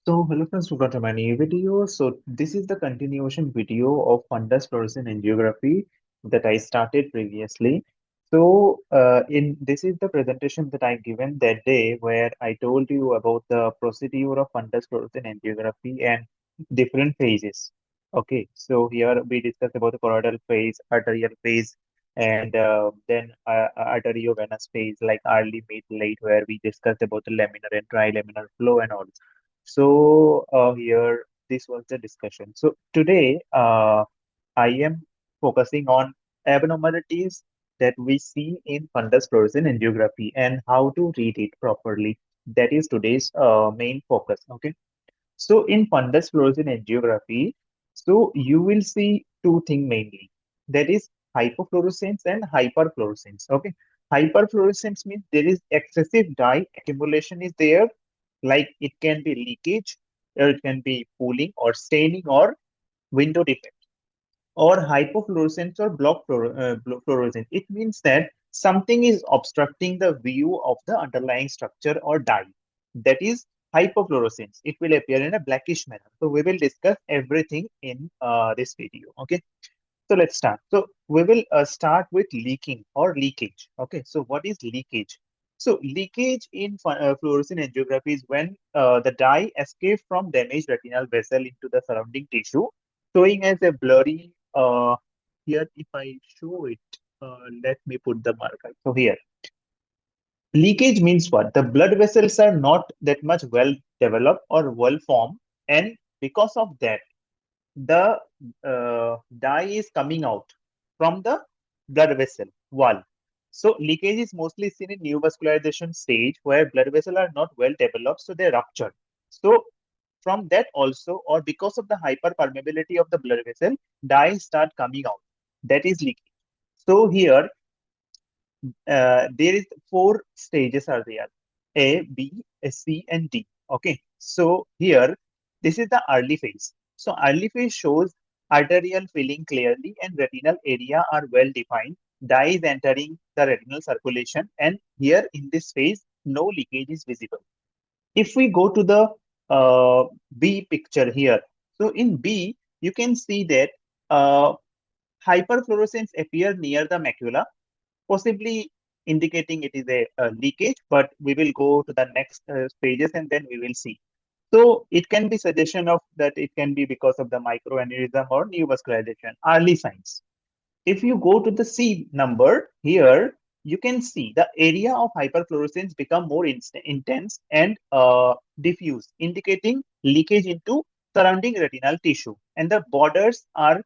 So, hello friends, welcome to my new video. So, this is the continuation video of fundus fluorescence angiography that I started previously. So, in this is the presentation that I given that day where I told you about the procedure of fundus fluorescence angiography and different phases. Okay, so here we discussed about the choroidal phase, arterial phase, and then arteriovenous phase like early, mid, late, where we discussed about the laminar and trilaminar flow and all. So here, this was the discussion. So today, I am focusing on abnormalities that we see in fundus fluorescence angiography and how to read it properly. That is today's main focus. Okay. So in fundus fluorescence angiography, so you will see two things mainly. That is hypofluorescence and hyperfluorescence. Okay. Hyperfluorescence means there is excessive dye accumulation is there, like it can be leakage, or it can be pooling or staining or window defect, or hypofluorescence or fluorescence. It means that something is obstructing the view of the underlying structure or dye. That is hypofluorescence. It will appear in a blackish manner. So we will discuss everything in this video. Okay. So let's start. So we will start with leaking or leakage. Okay. So what is leakage? So leakage in fluorescent angiography is when the dye escapes from damaged retinal vessel into the surrounding tissue, showing as a blurry. Here, if I show it, let me put the marker. So here, leakage means what? The blood vessels are not that much well developed or well formed, and because of that the dye is coming out from the blood vessel wall. So leakage is mostly seen in neovascularization stage where blood vessels are not well developed, so they rupture. So from that also, or because of the hyperpermeability of the blood vessel, dye start coming out. That is leakage. So here there is four stages are there: A, B, C, and D. Okay, so here this is the early phase. So early phase shows arterial filling clearly and retinal area are well defined. Dye is entering the retinal circulation, and here in this phase, no leakage is visible. If we go to the B picture here, so in B, you can see that uh, hyperfluorescence appear near the macula, possibly indicating it is a leakage, but we will go to the next pages and then we will see. So it can be suggestion of that it can be because of the microaneurysm or neovascularization, early signs. If you go to the C number here, you can see the area of hyperfluorescence become more intense and diffuse, indicating leakage into surrounding retinal tissue. And the borders are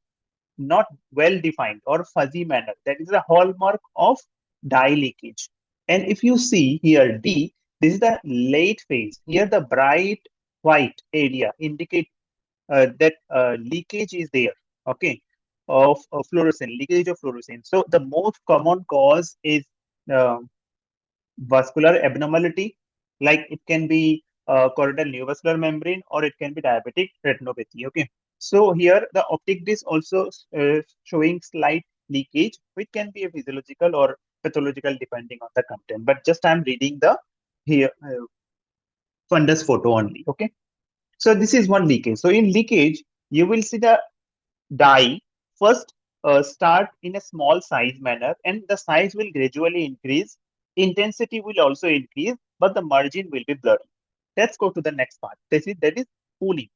not well defined or fuzzy manner. That is a hallmark of dye leakage. And if you see here D, this is the late phase. Here the bright white area indicate that leakage is there. Okay, of fluorescence, leakage of fluorescence. So the most common cause is uh, vascular abnormality, like it can be choroidal neovascular membrane or it can be diabetic retinopathy. Okay, so here the optic disc also showing slight leakage, which can be a physiological or pathological depending on the content. But just I'm reading the here fundus photo only. Okay, so this is one leakage. So in leakage, you will see the dye first start in a small size manner and the size will gradually increase. Intensity will also increase, but the margin will be blurry. Let's go to the next part. That is pooling.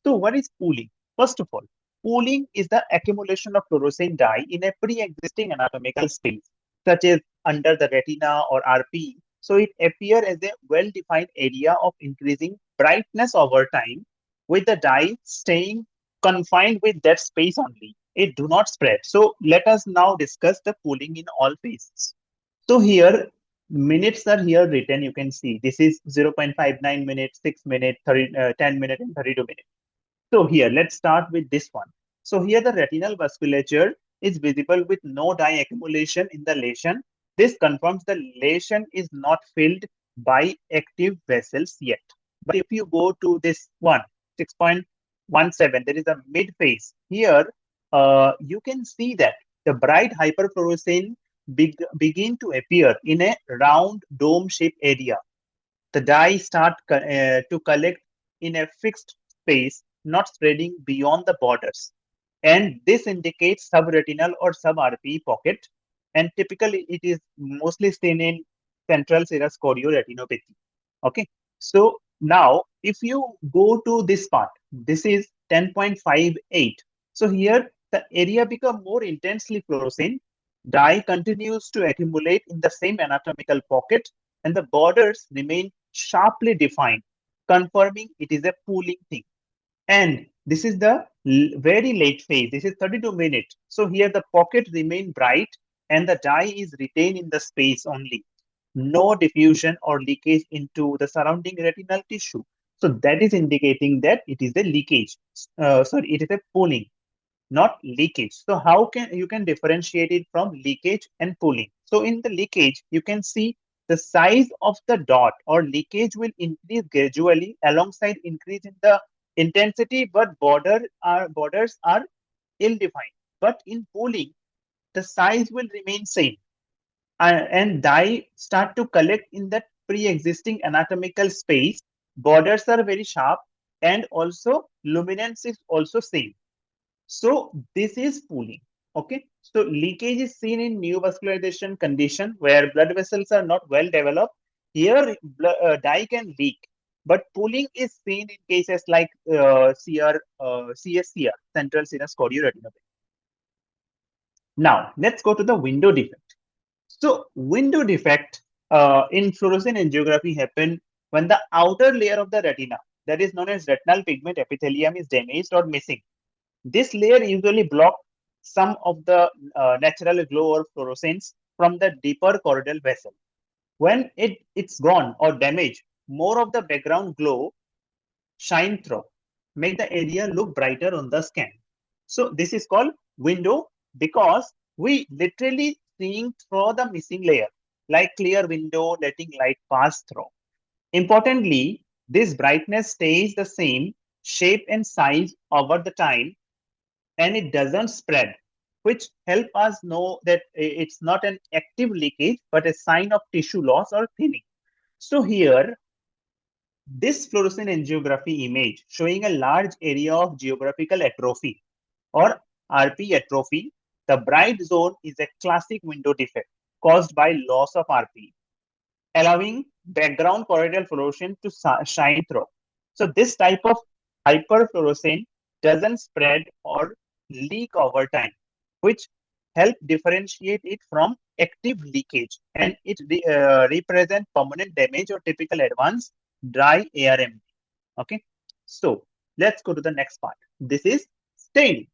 So what is pooling? First of all, pooling is the accumulation of fluorescent dye in a pre-existing anatomical space, such as under the retina or RP. So it appears as a well-defined area of increasing brightness over time, with the dye staying confined with that space only. It do not spread. So let us now discuss the pooling in all phases. So here minutes are here written. You can see this is 0.59 minutes, 6 minutes, 30, 10 minutes, and 32 minutes. So here, let's start with this one. So here the retinal vasculature is visible with no dye accumulation in the lesion. This confirms the lesion is not filled by active vessels yet. But if you go to this one, 6.17, there is a mid phase. Here, you can see that the bright hyperfluorescence begin to appear in a round dome-shaped area. The dye start to collect in a fixed space, not spreading beyond the borders. And this indicates subretinal or sub-RPE pocket. And typically, it is mostly seen in central serous chorioretinopathy. Okay. So now, if you go to this part, this is 10.58. So here, the area become more intensely fluorescent. Dye continues to accumulate in the same anatomical pocket, and the borders remain sharply defined, confirming it is a pooling thing. And this is the very late phase. This is 32 minutes. So here the pocket remain bright and the dye is retained in the space only. No diffusion or leakage into the surrounding retinal tissue. So that is indicating that it is a leakage. Sorry, it is a pooling, not leakage. So how can you can differentiate it from leakage and pooling? So in the leakage, you can see the size of the dot or leakage will increase gradually alongside increase in the intensity, but borders are ill-defined. But in pooling, the size will remain same, and dye start to collect in that pre-existing anatomical space. Borders are very sharp, and also luminance is also same. So this is pooling. Okay. So leakage is seen in neovascularization condition where blood vessels are not well developed. Here, dye can leak, but pooling is seen in cases like CSCR, central serous chorioretinopathy. Now, let's go to the window defect. So, window defect in fluorescein angiography happen when the outer layer of the retina, that is known as retinal pigment epithelium, is damaged or missing. This layer usually blocks some of the natural glow or fluorescence from the deeper choroidal vessel. When it's gone or damaged, more of the background glow shine through, make the area look brighter on the scan. So this is called window because we literally seeing through the missing layer, like clear window letting light pass through. Importantly, this brightness stays the same shape and size over the time, and it doesn't spread, which help us know that it's not an active leakage, but a sign of tissue loss or thinning. So here, this fluorescein angiography image showing a large area of geographical atrophy or RP atrophy. The bright zone is a classic window defect caused by loss of RP, allowing background choroidal fluorescence to shine through. So this type of hyperfluorescence doesn't spread or leak over time, which help differentiate it from active leakage, and it represent permanent damage or typical advanced dry ARM. Okay, so let's go to the next part. This is staining.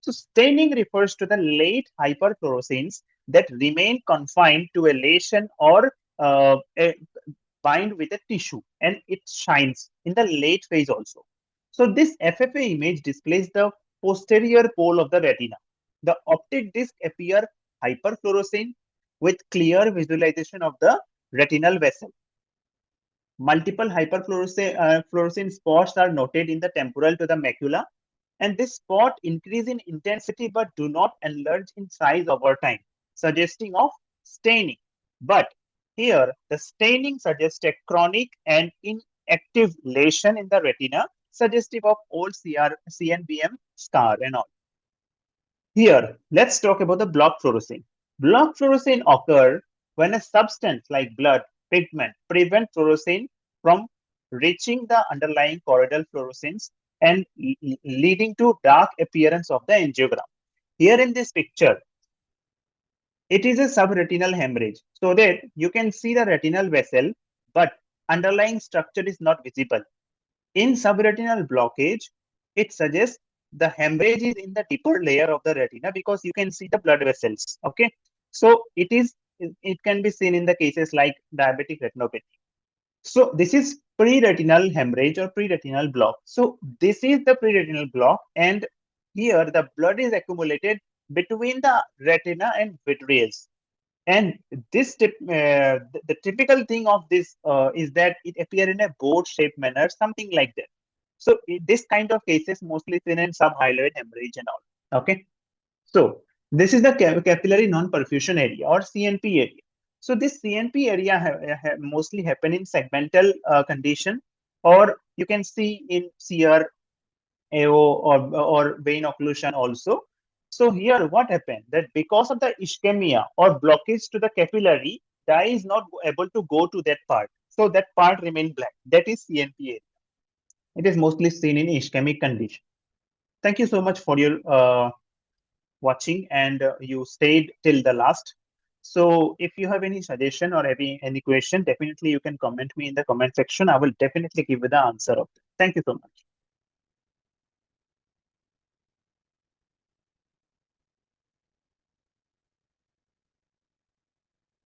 So staining refers to the late hyperfluorescence that remain confined to a lesion or bind with a tissue, and it shines in the late phase also. So this FFA image displays the posterior pole of the retina. The optic disc appear hyperfluorescent with clear visualization of the retinal vessel. Multiple fluorescent spots are noted in the temporal to the macula, and this spot increase in intensity but do not enlarge in size over time, suggesting of staining. But here, the staining suggests a chronic and inactive lesion in the retina, suggestive of old CNBM scar and all. Here, let's talk about the block fluorescein. Block fluorescein occur when a substance like blood, pigment, prevent fluorescein from reaching the underlying choroidal fluorescence and leading to dark appearance of the angiogram. Here in this picture, it is a subretinal hemorrhage, so that you can see the retinal vessel, but underlying structure is not visible. In subretinal blockage, it suggests the hemorrhage is in the deeper layer of the retina because you can see the blood vessels. Okay, so it can be seen in the cases like diabetic retinopathy. So this is pre-retinal hemorrhage or pre-retinal block. So this is the pre-retinal block, and here the blood is accumulated between the retina and vitreous. And the typical thing of this is that it appear in a boat-shaped manner, something like that. So this kind of cases mostly seen in subhyaloid hemorrhage and all. Okay. So this is the capillary non-perfusion area or CNP area. So this CNP area mostly happen in segmental condition or you can see in CR, AO, or vein occlusion also. So here what happened that because of the ischemia or blockage to the capillary, dye is not able to go to that part. So that part remain black. That is CNP area. It is mostly seen in ischemic condition. Thank you so much for your watching, and you stayed till the last. So if you have any suggestion or any question, definitely you can comment me in the comment section. I will definitely give you the answer of it. Thank you so much.